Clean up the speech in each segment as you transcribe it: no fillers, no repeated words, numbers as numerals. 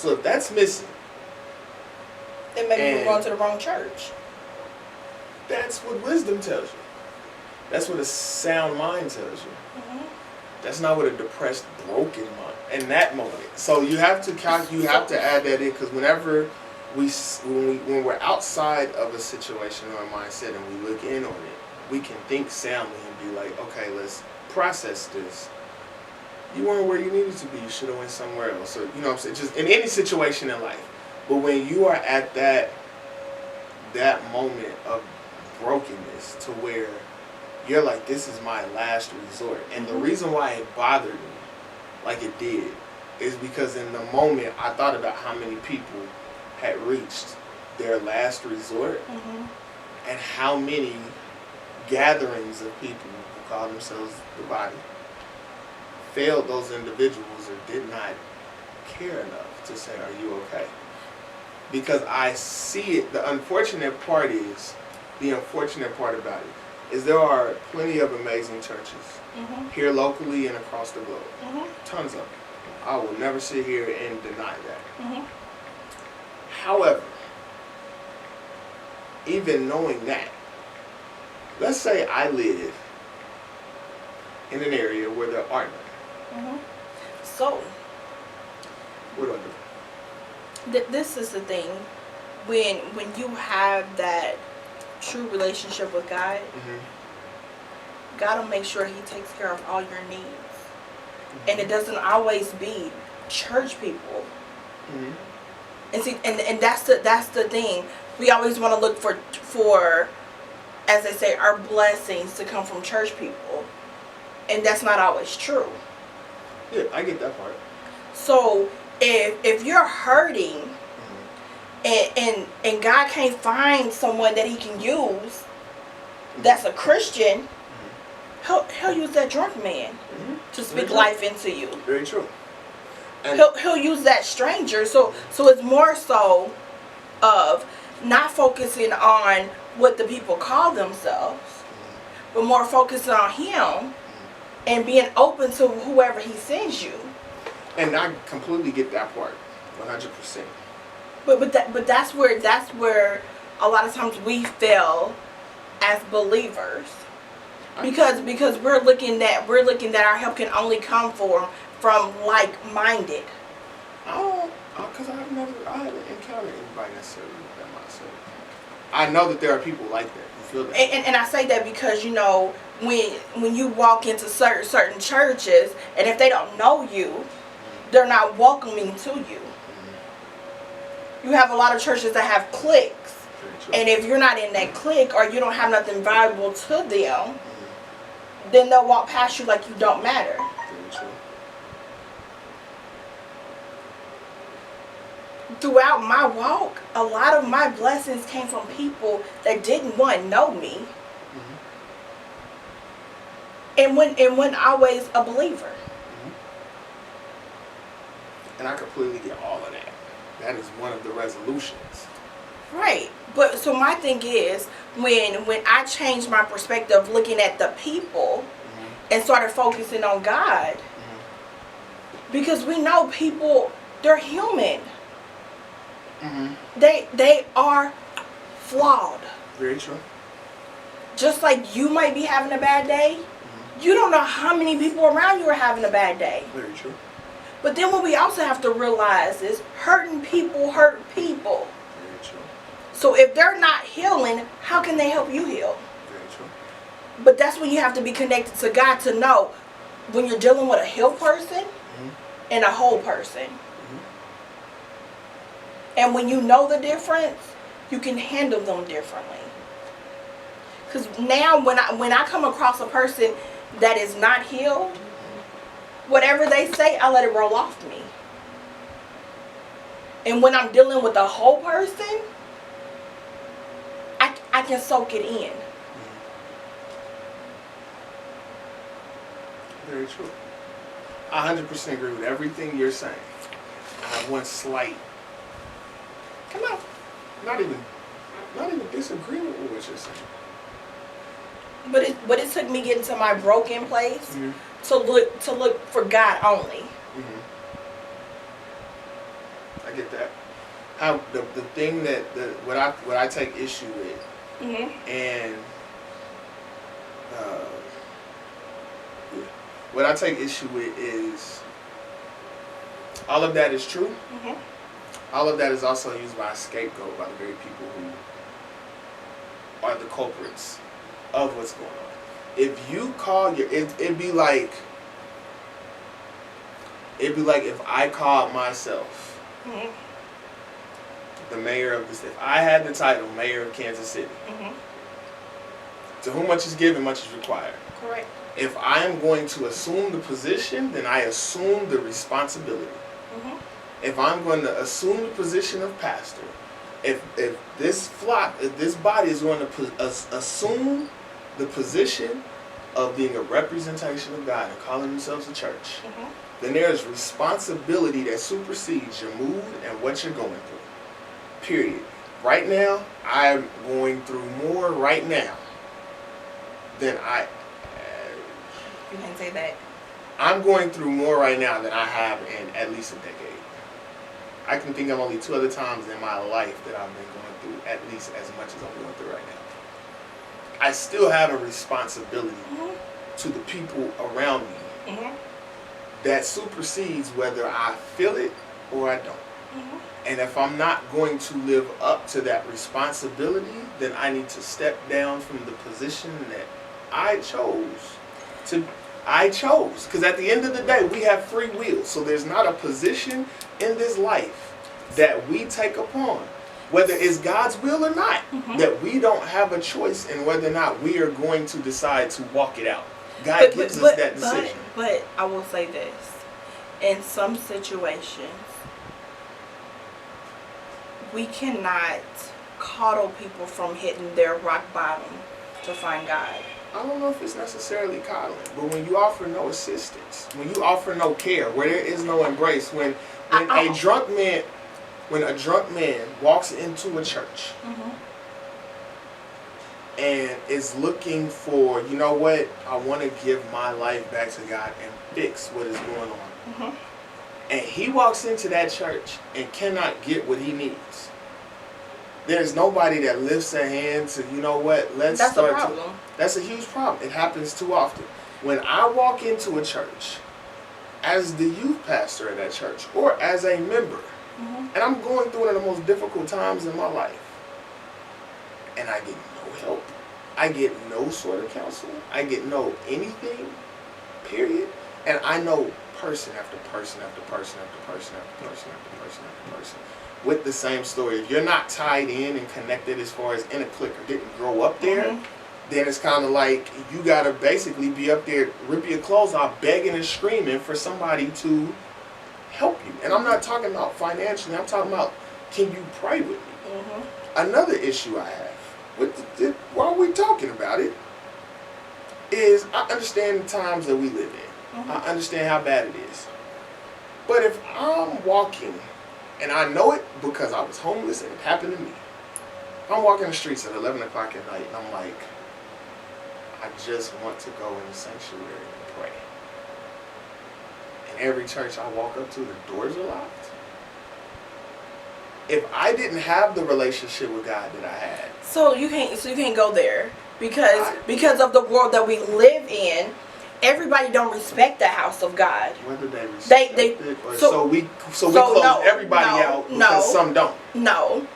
So if that's missing, then maybe you're going to the wrong church. That's what wisdom tells you. That's what a sound mind tells you. Mm-hmm. That's not what a depressed, broken mind in that moment. So you have to you have to add that in, because whenever when we're outside of a situation or a mindset and we look in on it, we can think soundly and be like, okay, let's process this. You weren't where you needed to be. You should have went somewhere else. Or, you know what I'm saying? Just in any situation in life. But when you are at that moment of brokenness to where you're like, this is my last resort. And the reason why it bothered me like it did is because in the moment I thought about how many people had reached their last resort and how many gatherings of people who call themselves the body failed those individuals or did not care enough to say, are you okay? Because I see it. The unfortunate part about it is there are plenty of amazing churches here locally and across the globe. Tons of them. I will never sit here and deny that. However, even knowing that, let's say I live in an area where there aren't none. So, what do I do? This is the thing. When you have that true relationship with God, God will make sure He takes care of all your needs. And it doesn't always be church people. And see, and that's the thing. We always want to look for, as they say, our blessings to come from church people, and that's not always true. Yeah, I get that part. So if you're hurting, and God can't find someone that He can use that's a Christian, He'll use that drunk man to speak life into you. Very true. And He'll use that stranger. So it's more so of not focusing on what the people call themselves, but more focusing on Him and being open to whoever He sends you. And I completely get that part, 100%. But that's where a lot of times we fail as believers, because we're looking that our help can only come from like-minded. Because I haven't encountered anybody necessarily with that mindset. I know that there are people like that who feel that. And I say that because, you know, when you walk into certain churches, and if they don't know you, they're not welcoming to you. You have a lot of churches that have cliques, and if you're not in that clique or you don't have nothing valuable to them, then they'll walk past you like you don't matter. Throughout my walk, a lot of my blessings came from people that didn't know me, and when always a believer. And I completely get all of that. That is one of the resolutions. Right. But so my thing is, when I changed my perspective looking at the people and started focusing on God, because we know people, they're human. They are flawed. Very true. Just like you might be having a bad day, you don't know how many people around you are having a bad day. Very true. But then what we also have to realize is hurting people hurt people. Very true. So if they're not healing, how can they help you heal? Very true. But that's when you have to be connected to God to know when you're dealing with a healed person and a whole person. And when you know the difference, you can handle them differently. Because now when I come across a person that is not healed, whatever they say, I let it roll off me. And when I'm dealing with a whole person, I can soak it in. Very true. I 100% agree with everything you're saying. I have one slight, not even disagreement with what you're saying. But it took me getting to my broken place to look for God only. I get that. How the thing that what I take issue with, and uh, yeah, what I take issue with is all of that is true. All of that is also used by a scapegoat by the very people who are the culprits of what's going on. If you call it'd be like if I called myself the mayor of this. If I had the title mayor of Kansas City, to whom much is given, much is required. Correct. If I am going to assume the position, then I assume the responsibility. If I'm going to assume the position of pastor, if this flock, if this body is going to assume the position of being a representation of God and calling themselves a church, then there is responsibility that supersedes your mood and what you're going through. Period. Right now, I'm going through more right now than You can say that. I'm going through more right now than I have in at least a decade. I can think of only 2 other times in my life that I've been going through at least as much as I'm going through right now. I still have a responsibility to the people around me that supersedes whether I feel it or I don't. And if I'm not going to live up to that responsibility, then I need to step down from the position that I chose. Because at the end of the day, we have free will. So there's not a position in this life that we take upon, whether it's God's will or not, that we don't have a choice in whether or not we are going to decide to walk it out. God gives us that decision. But I will say this. In some situations, we cannot coddle people from hitting their rock bottom to find God. I don't know if it's necessarily coddling, but when you offer no assistance, when you offer no care, where there is no embrace, when a drunk man walks into a church and is looking for, you know what, I want to give my life back to God and fix what is going on. And he walks into that church and cannot get what he needs. There's nobody that lifts their hand to, you know what, That's a problem. That's a huge problem. It happens too often. When I walk into a church as the youth pastor of that church or as a member, and I'm going through one of the most difficult times in my life, and I get no help, I get no sort of counseling, I get no anything, period, and I know person after person after person after person after person after person after person with the same story. If you're not tied in and connected as far as in a clique or didn't grow up there, then it's kind of like you got to basically be up there, rip your clothes off, begging and screaming for somebody to help you. And I'm not talking about financially. I'm talking about, can you pray with me? Another issue I have, while we're talking about it, is I understand the times that we live in. I understand how bad it is. But if I'm walking, and I know it because I was homeless and it happened to me, I'm walking the streets at 11 o'clock at night and I'm like, I just want to go in the sanctuary and pray. And every church I walk up to, the doors are locked. If I didn't have the relationship with God that I had, so you can't go there because of the world that we live in. Everybody don't respect the house of God. Whether they respect it or so we close everybody out because some don't. No.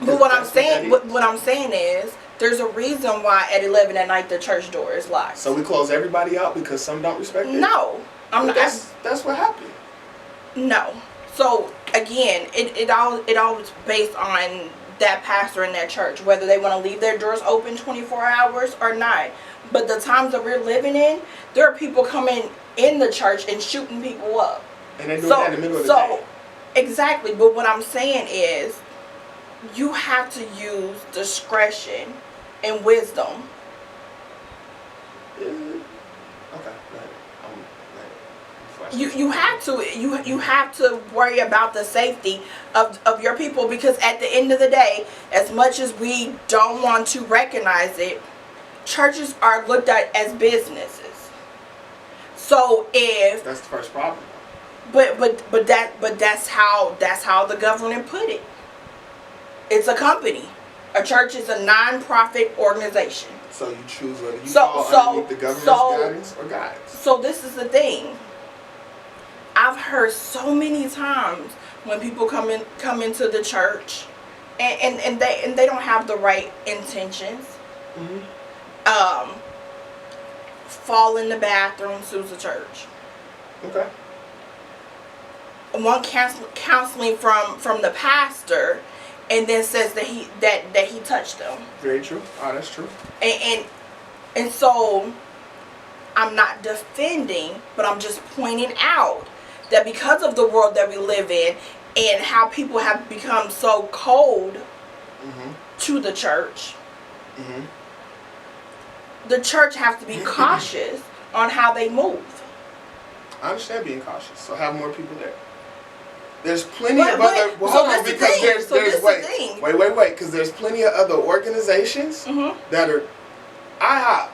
But what I'm saying is there's a reason why at 11 at night the church door is locked. So we close everybody out because some don't respect it? No. That's what happened. No. So again, it all is based on that pastor in that church, whether they want to leave their doors open 24 hours or not. But the times that we're living in, there are people coming in the church and shooting people up. And they're doing that in the middle of the day. Exactly. But what I'm saying is, you have to use discretion and wisdom. Okay. You have to worry about the safety of your people, because at the end of the day, as much as we don't want to recognize it, churches are looked at as businesses. So if that's the first problem. But that's how the government put it. It's a company. A church is a non-profit organization. So you choose whether you fall underneath the government's guidance or God's. So this is the thing. I've heard so many times when people come into the church, and they don't have the right intentions. Mm-hmm. Fall in the bathroom, sues the church. Okay. One counseling from the pastor, and then says that he touched them. Very true. Oh, that's true. And so I'm not defending, but I'm just pointing out that because of the world that we live in and how people have become so cold to the church, the church has to be cautious on how they move. I understand being cautious, so have more people there. There's plenty of other. Well, hold on, because wait, because there's plenty of other organizations that are IHOP.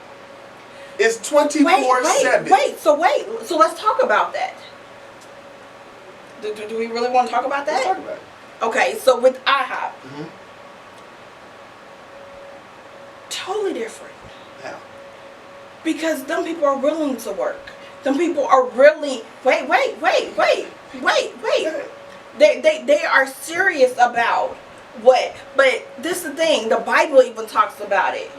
It's 24/7. So let's talk about that. Do we really want to talk about that? Let's talk about it. Okay, so with IHOP, totally different. How? Because them people are willing to work. Them people are really wait. They are serious about what? But this is the thing. The Bible even talks about it.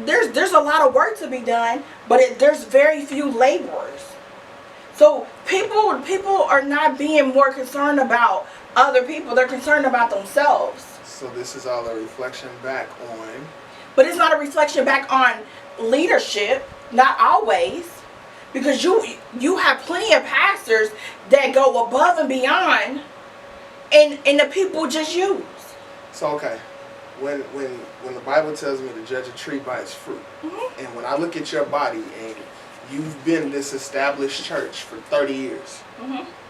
There's a lot of work to be done, but there's very few laborers. So people are not being more concerned about other people. They're concerned about themselves. So this is all a reflection back on. But it's not a reflection back on leadership. Not always. Because you have plenty of pastors that go above and beyond, and the people just use. So okay, when the Bible tells me to judge a tree by its fruit, and when I look at your body and you've been this established church for 30 years,